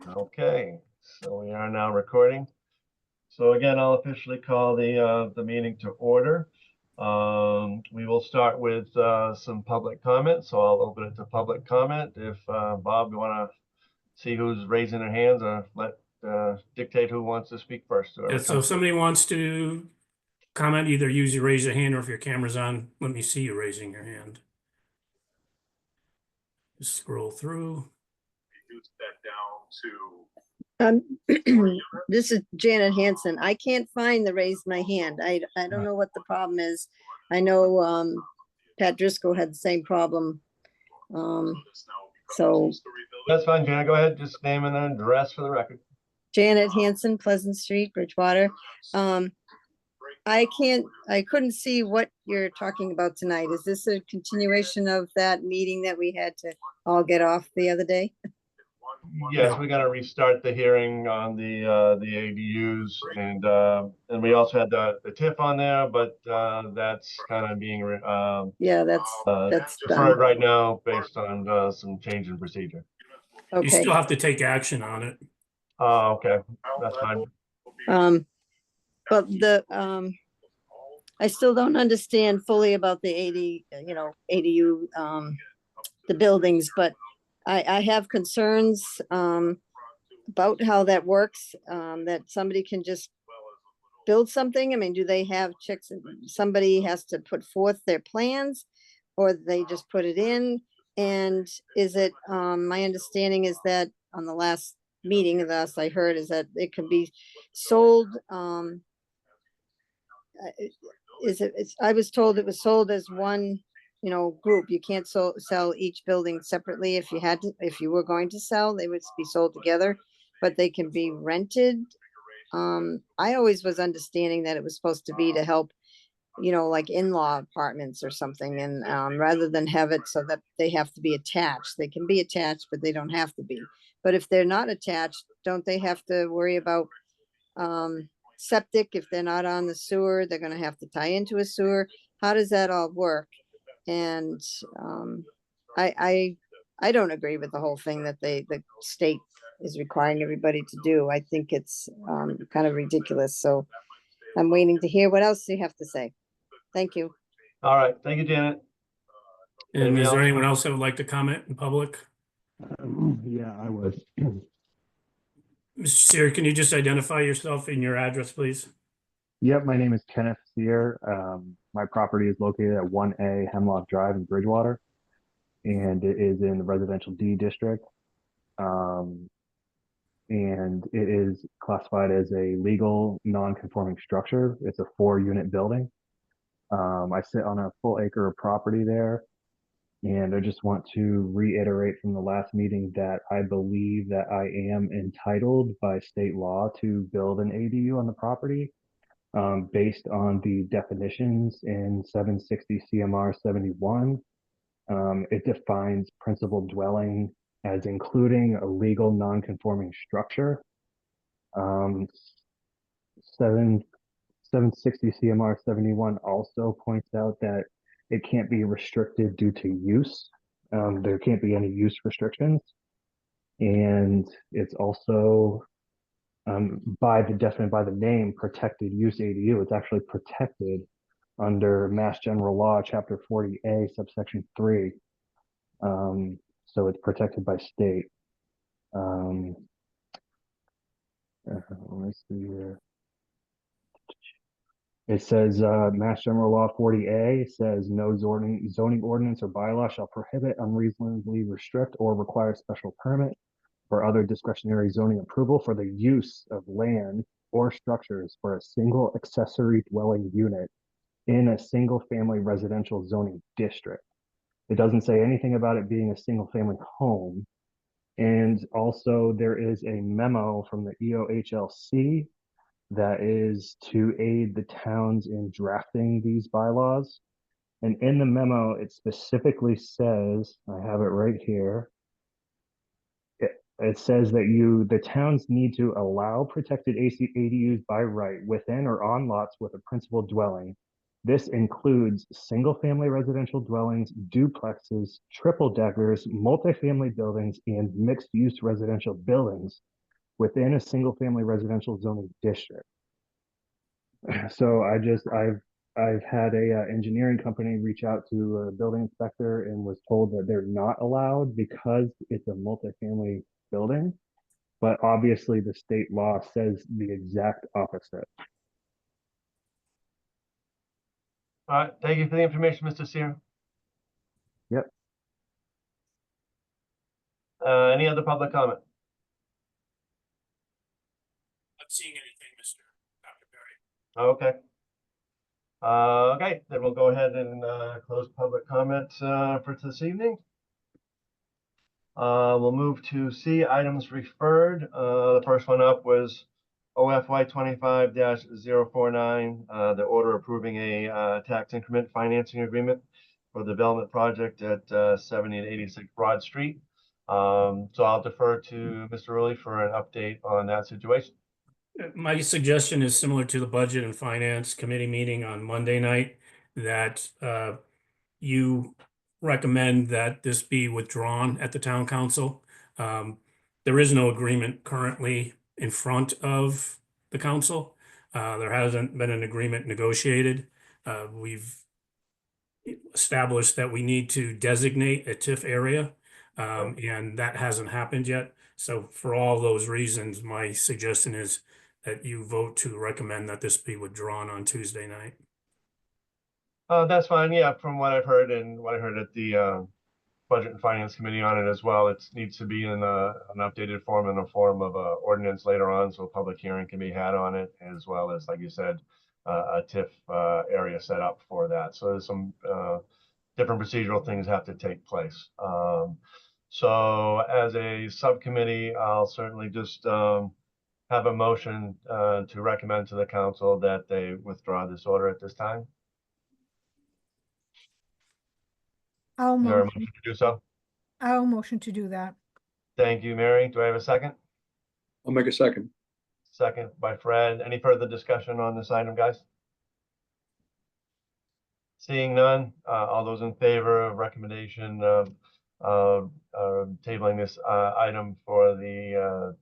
Okay, so we are now recording. So again, I'll officially call the meeting to order. We will start with some public comment. So I'll open it to public comment. If Bob, you want to see who's raising their hands, or let dictate who wants to speak first. Yeah, Whoever so if comes first. somebody wants to comment, either use your raise your hand, or if your camera's on, let me see you raising your hand. Just scroll through. Reduce that down to This is Janet Hanson. I can't find the raise my hand. I don't know what the problem is. I know Pat Driscoll had the same problem. So That's fine, Janet. Go ahead. Just name and then address for the record. Janet Hanson, Pleasant Street, Bridgewater. I couldn't see what you're talking about tonight. Is this a continuation of that meeting that we had to all get off the other day? Yes, we're going to restart the hearing on the ADUs, and we also had the TIF on there, but that's kind of being Yeah, that's deferred done. right now based on some change in procedure. You Okay. still have to take action on it. Oh, okay, that's fine. But I still don't understand fully about the ADU, the buildings, but I have concerns about how that works, that somebody can just build something. I mean, do they have checks? Somebody has to put forth their plans, or they just put it in? And is it, my understanding is that on the last meeting, last I heard, is that it can be sold, I was told it was sold as one, group. You can't sell each building separately. If you were going to sell, they would be sold together, but they can be rented. I always was understanding that it was supposed to be to help, like in-law apartments or something. And rather than have it so that they have to be attached, they can be attached, but they don't have to be. But if they're not attached, don't they have to worry about septic? If they're not on the sewer, they're going to have to tie into a sewer. How does that all work? And I don't agree with the whole thing that the state is requiring everybody to do. I think it's kind of ridiculous. So I'm waiting to hear what else you have to say. Thank you. All right, thank you, Janet. And Anybody is there else? anyone else that would like to comment in public? Yeah, I would. Mr. Sear, can you just identify yourself and your address, please? Yep, my name is Kenneth Sear. My property is located at 1A Hemlock Drive in Bridgewater, and it is in the residential D district. And it is classified as a legal non-conforming structure. It's a 4-unit building. I sit on a full acre of property there. And I just want to reiterate from the last meeting that I believe that I am entitled by state law to build an ADU on the property, based on the definitions in 760 CMR 71. It defines principal dwelling as including a legal non-conforming structure. 760 CMR 71 also points out that it can't be restricted due to use. There can't be any use restrictions. And it's also by the name protected use ADU. It's actually protected under Mass General Law, Chapter 40A, subsection 3. So it's protected by state. Let's see here. It says Mass General Law 40A says no zoning ordinance or bylaw shall prohibit, unreasonably restrict, or require special permit or other discretionary zoning approval for the use of land or structures for a single accessory dwelling unit in a single family residential zoning district. It doesn't say anything about it being a single family home. And also there is a memo from the EOHLC that is to aid the towns in drafting these bylaws. And in the memo, it specifically says, I have it right here. It says that the towns need to allow protected ADUs by right within or on lots with a principal dwelling This includes single-family residential dwellings, duplexes, triple deckers, multifamily buildings, and mixed-use residential buildings within a single-family residential zoning district. So I've had a engineering company reach out to a building inspector and was told that they're not allowed because it's a multifamily building. But obviously the state law says the exact opposite. All right, thank you for the information, Mr. Seer. Yep. Any other public comment? Not seeing anything, Mr. Dr. Perry. Okay. Okay, then we'll go ahead and close public comment for this evening. We'll move to C, items referred. The first one up was OFY 25-049, the order approving a tax increment financing agreement for the development project at 70 and 86 Broad Street. So I'll defer to Mr. Rowley for an update on that situation. My suggestion is similar to the Budget and Finance Committee meeting on Monday night, that you recommend that this be withdrawn at the town council. There is no agreement currently in front of the council. There hasn't been an agreement negotiated. We've established that we need to designate a TIF area, and that hasn't happened yet. So for all those reasons, my suggestion is that you vote to recommend that this be withdrawn on Tuesday night. That's fine. Yeah, from what I've heard and what I heard at the Budget and Finance Committee on it as well, it needs to be in an updated form, in a form of a ordinance later on, so a public hearing can be had on it, as well as, like you said, a TIF area set up for that. So there's some different procedural things have to take place. So as a subcommittee, I'll certainly just have a motion to recommend to the council that they withdraw this order at this time. I'll Is there a motion, motion to do so? I'll motion to do that. Thank you, Mary. Do I have a second? I'll make a second. Second by Fred. Any further discussion on this item, guys? Seeing none, all those in favor of recommendation of tabling this item for the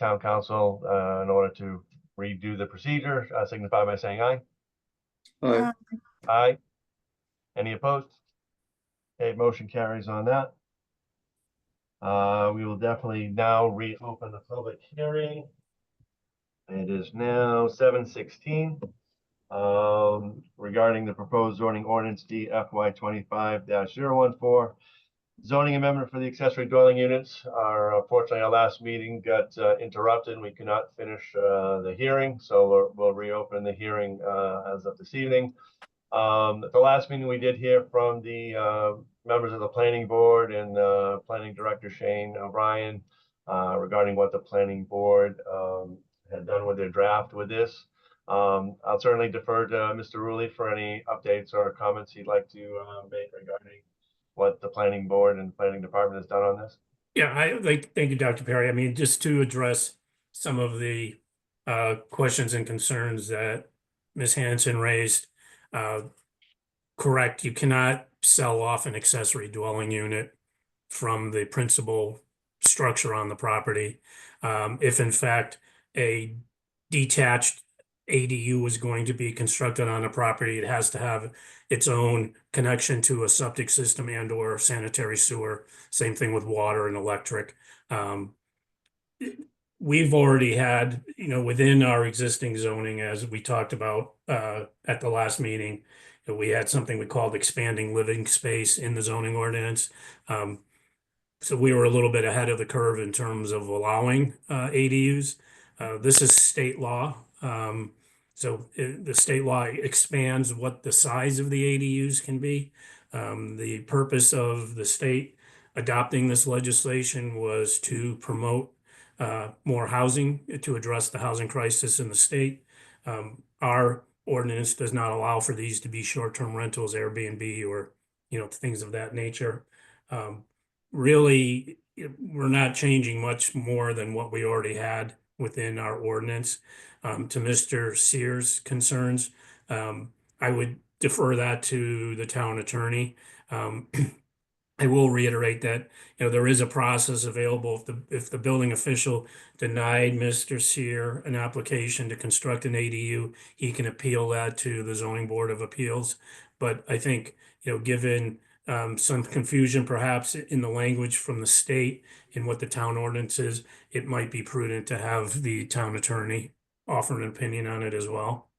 town council in order to redo the procedure, signify by saying aye. Aye. Aye. Any opposed? Okay, motion carries on that. We will definitely now reopen the public hearing. It is now 7:16. Regarding the proposed zoning ordinance D FY 25-014. Zoning amendment for the accessory dwelling units. Unfortunately, our last meeting got interrupted. We could not finish the hearing, so we'll reopen the hearing as of this evening. At the last meeting, we did hear from the members of the planning board and planning director Shane O'Brien regarding what the planning board had done with their draft with this. I'll certainly defer to Mr. Rowley for any updates or comments he'd like to make regarding what the planning board and planning department has done on this. Yeah, thank you, Dr. Perry. I mean, just to address some of the questions and concerns that Ms. Hanson raised. Correct, you cannot sell off an accessory dwelling unit from the principal structure on the property. If in fact a detached ADU is going to be constructed on a property, it has to have its own connection to a septic system and or sanitary sewer. Same thing with water and electric. We've already had, within our existing zoning, as we talked about at the last meeting, we had something we called expanding living space in the zoning ordinance. So we were a little bit ahead of the curve in terms of allowing ADUs. This is state law. So the state law expands what the size of the ADUs can be. The purpose of the state adopting this legislation was to promote more housing, to address the housing crisis in the state. Our ordinance does not allow for these to be short-term rentals, Airbnb, or things of that nature. Really, we're not changing much more than what we already had within our ordinance. To Mr. Sears' concerns, I I would defer that to the town attorney. I will reiterate that, there is a process available if the building official denied Mr. Sear an application to construct an ADU, he can appeal that to the zoning board of appeals. But I think, given some confusion perhaps in the language from the state in what the town ordinance is, it might be prudent to have the town attorney offer an opinion on it as well.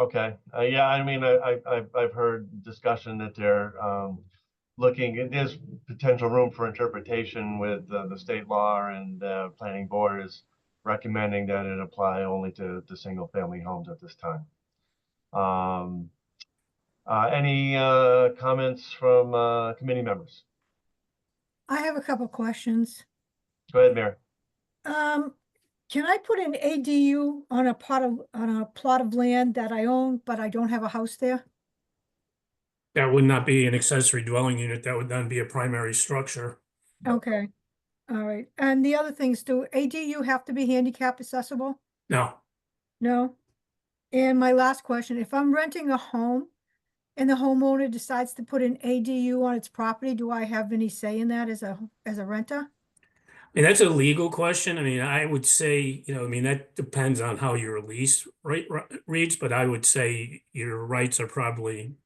Okay, yeah, I mean, I've heard discussion that they're looking, there's potential room for interpretation with the state law, and the planning board is recommending that it apply only to single family homes at this time. Any comments from committee members? I have a couple questions. Go ahead, Mary. Can I put an ADU on a plot of land that I own, but I don't have a house there? That would not be an accessory dwelling unit. That would then be a primary structure. Okay, all right. And the other things, do ADU have to be handicap accessible? No, No? And my last question, if I'm renting a home and the homeowner decides to put an ADU on its property, do I have any say in that as a renter? I mean, that's a legal question. I mean, I would say, that depends on how your lease reads, but I would say your rights are probably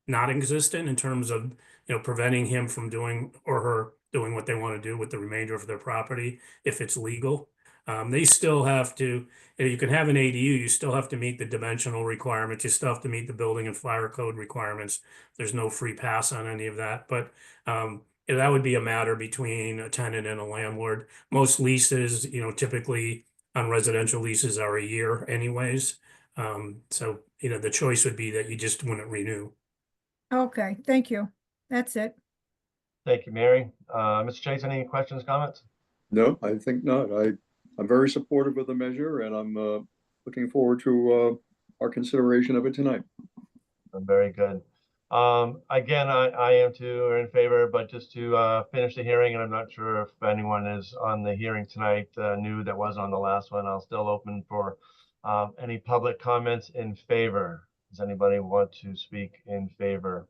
not existent in terms of, preventing him from doing or her doing what they want to do with the remainder of their property if it's legal. They still have to, you can have an ADU, you still have to meet the dimensional requirements, you still have to meet the building and fire code requirements. There's no free pass on any of that, but that would be a matter between a tenant and a landlord. Most leases, typically on residential leases are a year anyways. So, the choice would be that you just wouldn't renew. Okay, thank you. That's it. Thank you, Mary. Mr. Chase, any questions, comments? No, I think not. I'm very supportive of the measure, and I'm looking forward to our consideration of it tonight. Very good. Again, I am too in favor, but just to finish the hearing, and I'm not sure if anyone is on the hearing tonight new that was on the last one. I'll still open for any public comments in favor. Does anybody want to speak in favor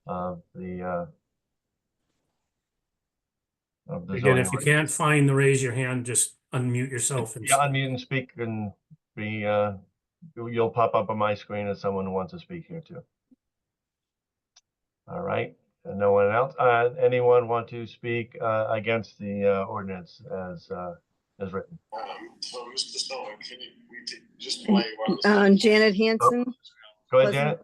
of the Again, zoning if you ordinance? can't find the raise your hand, just unmute yourself. Yeah, unmute and speak, and be you'll pop up on my screen as someone who wants to speak here too. All right, and no one else. Anyone want to speak against the ordinance as written? So, Mr. Stone, can we just play while Janet Hanson. Go ahead, Pleasant- Janet.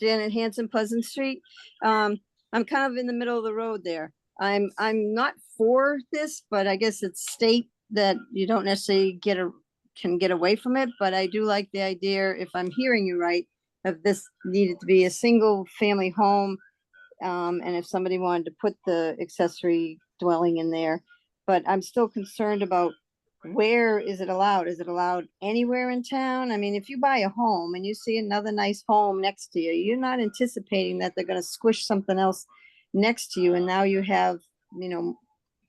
Janet Hanson, Pleasant Street. I'm kind of in the middle of the road there. I'm not for this, but I guess it's state that you don't necessarily can get away from it. But I do like the idea, if I'm hearing you right, of this needed to be a single family home. And if somebody wanted to put the accessory dwelling in there, but I'm still concerned about where is it allowed? Is it allowed anywhere in town? I mean, if you buy a home and you see another nice home next to you, you're not anticipating that they're going to squish something else next to you. And now you have,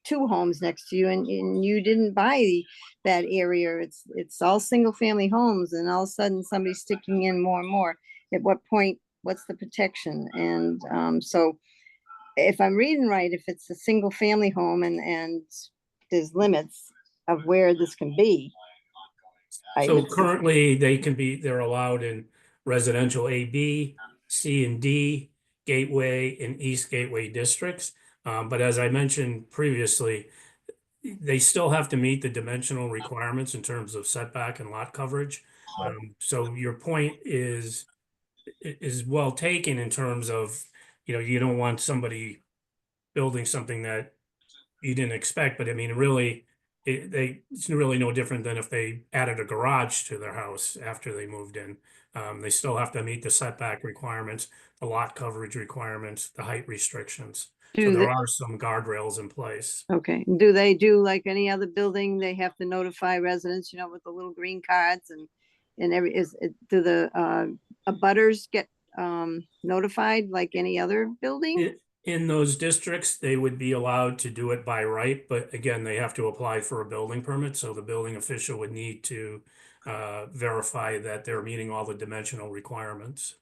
two homes next to you, and you didn't buy that area. It's all single family homes, and all of a sudden somebody's sticking in more and more. At what point, what's the protection? And so if I'm reading right, if it's a single family home and there's limits of where this can be. So currently they're allowed in residential AB, C and D, Gateway and East Gateway districts. But as I mentioned previously, they still have to meet the dimensional requirements in terms of setback and lot coverage. So your point is well taken in terms of, you don't want somebody building something that you didn't expect, but I mean, really, it's really no different than if they added a garage to their house after they moved in. They still have to meet the setback requirements, the lot coverage requirements, the height restrictions. So there are some guardrails in place. Okay, do they do like any other building? They have to notify residents, with the little green cards and do the abutters get notified like any other building? In those districts, they would be allowed to do it by right, but again, they have to apply for a building permit. So the building official would need to verify that they're meeting all the dimensional requirements.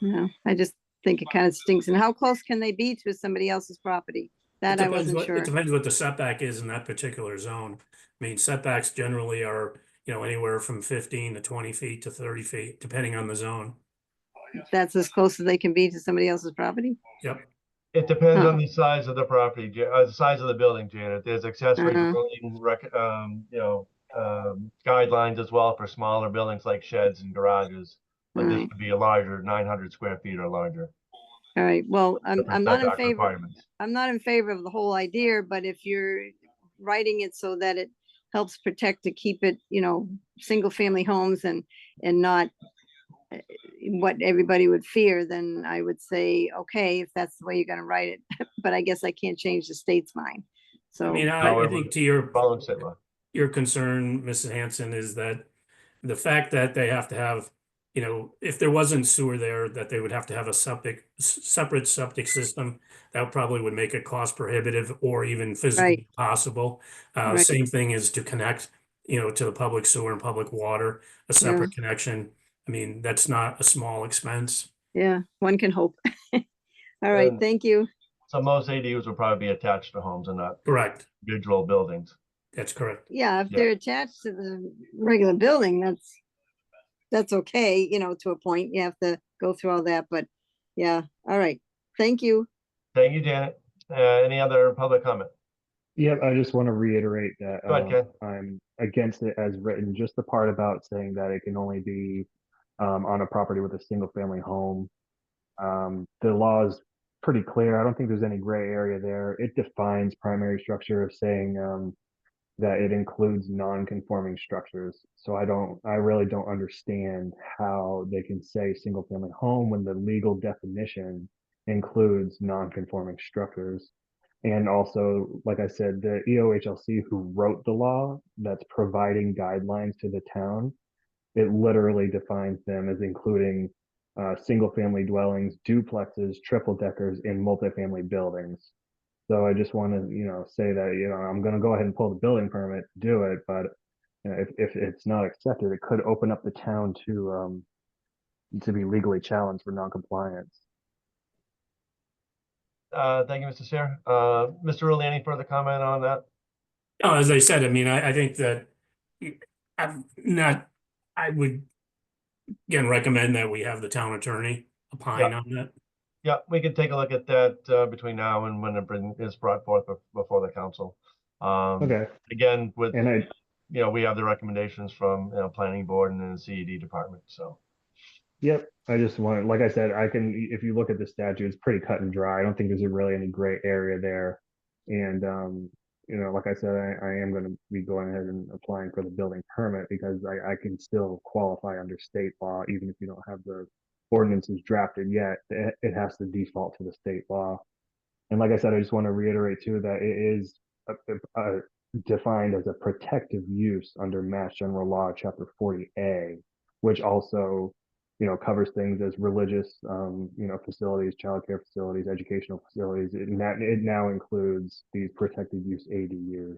No, I just think it kind of stinks. And how close can they be to somebody else's property? That I wasn't It sure. depends what the setback is in that particular zone. I mean, setbacks generally are, anywhere from 15 to 20 feet to 30 feet, depending on the zone. That's as close as they can be to somebody else's property? Yep. It depends Huh. on the size of the property, the size of the building, Janet. There's accessory Uh-huh. building guidelines as well for smaller buildings like sheds and garages. But this Right. would be a larger 900 square feet or larger. All right, well, Different I'm not in setback favor, requirements. I'm not in favor of the whole idea, but if you're writing it so that it helps protect to keep it, single family homes and not what everybody would fear, then I would say, okay, if that's the way you're gonna write it, but I guess I can't change the state's mind. I So, mean, I However, think to your following state law. concern, Mrs. Hanson, is that the fact that they have to have, if there wasn't sewer there, that they would have to have a separate septic system. That probably would make it cost prohibitive or even physically possible. Right. Same thing is to connect, to the public sewer and public water, a separate connection. I mean, that's not a small expense. yeah, one can hope. All right, And- thank you. So most ADUs will probably be attached to homes and not Correct. individual buildings. That's correct. Yeah, if Yeah. they're attached to the regular building, that's okay, to a point. You have to go through all that, but yeah, all right. Thank you. Thank you, Janet. Any other public comment? Yep, I just want to reiterate that Go ahead, Ken. I'm against it as written, just the part about saying that it can only be on a property with a single family home. The law is pretty clear. I don't think there's any gray area there. It defines primary structure of saying that it includes non-conforming structures. So I really don't understand how they can say single family home when the legal definition includes non-conforming structures. And also, like I said, the EOHLC who wrote the law that's providing guidelines to the town, it literally defines them as including single family dwellings, duplexes, triple deckers in multifamily buildings. So I just want to, say that, I'm going to go ahead and pull the building permit, do it. But if it's not accepted, it could open up the town to be legally challenged for noncompliance. Thank you, Mr. Sear. Mr. Rulli, any further comment on that? No, as I said, I mean, I think that I would again recommend that we have the town attorney opine on that. Yeah, we can take a look at that between now and when it is brought forth before the council. Okay. Again, with, And we have the recommendations from, planning board and then the CED department, so. Yep. I just want, like I said, if you look at the statute, it's pretty cut and dry. I don't think there's really any gray area there. And, like I said, I am going to be going ahead and applying for the building permit because I can still qualify under state law, even if you don't have the ordinances drafted yet. It has to default to the state law. And like I said, I just want to reiterate too that it is defined as a protective use under Mass General Law, Chapter 40A, which also, covers things as religious, facilities, childcare facilities, educational facilities. It now includes these protected use ADUs.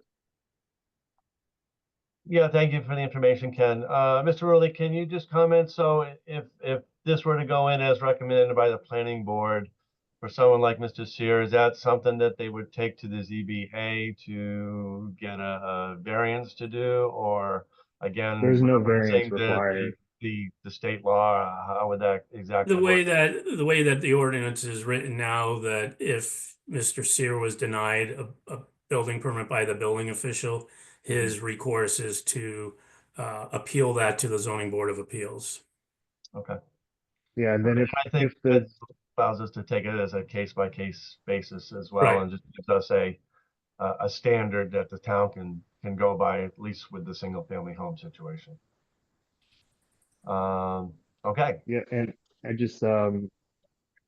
Yeah, thank you for the information, Ken. Mr. Rulli, can you just comment? So if this were to go in as recommended by the planning board for someone like Mr. Sear, is that something that they would take to the ZBA to get a variance to do? Or again, There's no referencing variance required. the state law, how would that exactly The work? way that the ordinance is written now, that if Mr. Sear was denied a building permit by the building official, his recourse is to appeal that to the zoning board of appeals. Okay. Yeah, and then I think if the that allows us to take it as a case-by-case basis as well, Right. and just gives us a standard that the town can go by, at least with the single-family home situation. Okay. Yeah, and I just to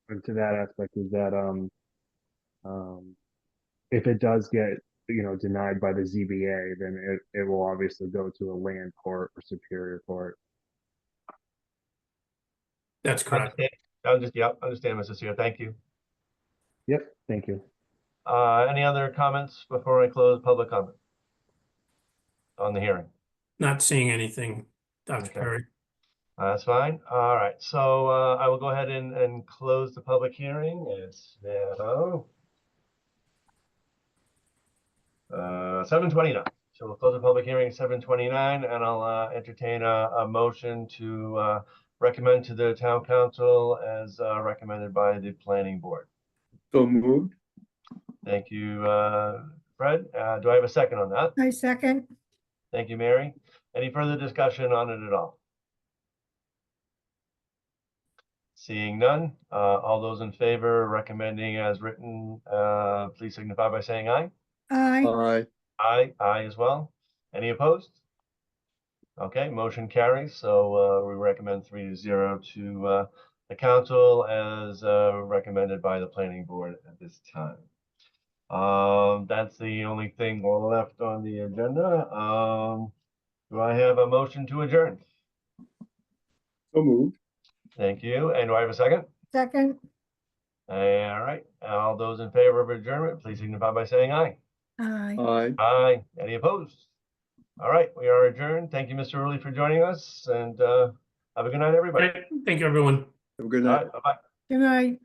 that aspect is that if it does get denied by the ZBA, then it will obviously go to a land court or superior court. That's correct. Understand, Mrs. Sear. Thank you. Yep, thank you. Any other comments before I close public comment on the hearing? Not seeing anything. Dr. Okay. Curry. That's fine. All right, so I will go ahead and close the public hearing. It's now 7:29. So we'll close the public hearing at 7:29, and I'll entertain a motion to recommend to the town council as recommended by the planning board. So moved. Thank you, Fred. Do I have a second on that? I second. Thank you, Mary. Any further discussion on it at all? Seeing none, all those in favor recommending as written, please signify by saying aye. Aye. Aye. Aye as well. Any opposed? Okay, motion carries. So we recommend 3-0 to the council as recommended by the planning board at this time. That's the only thing left on the agenda. Do I have a motion to adjourn? So moved. Thank you. And do I have a second? Second. All right. All those in favor of adjournment, please signify by saying aye. Aye. Aye. Aye. Any opposed? All right, we are adjourned. Thank you, Mr. Rulli, for joining us, and have a good night, everybody. Okay, thank you, everyone. Have a good All night. right, bye-bye. Good night.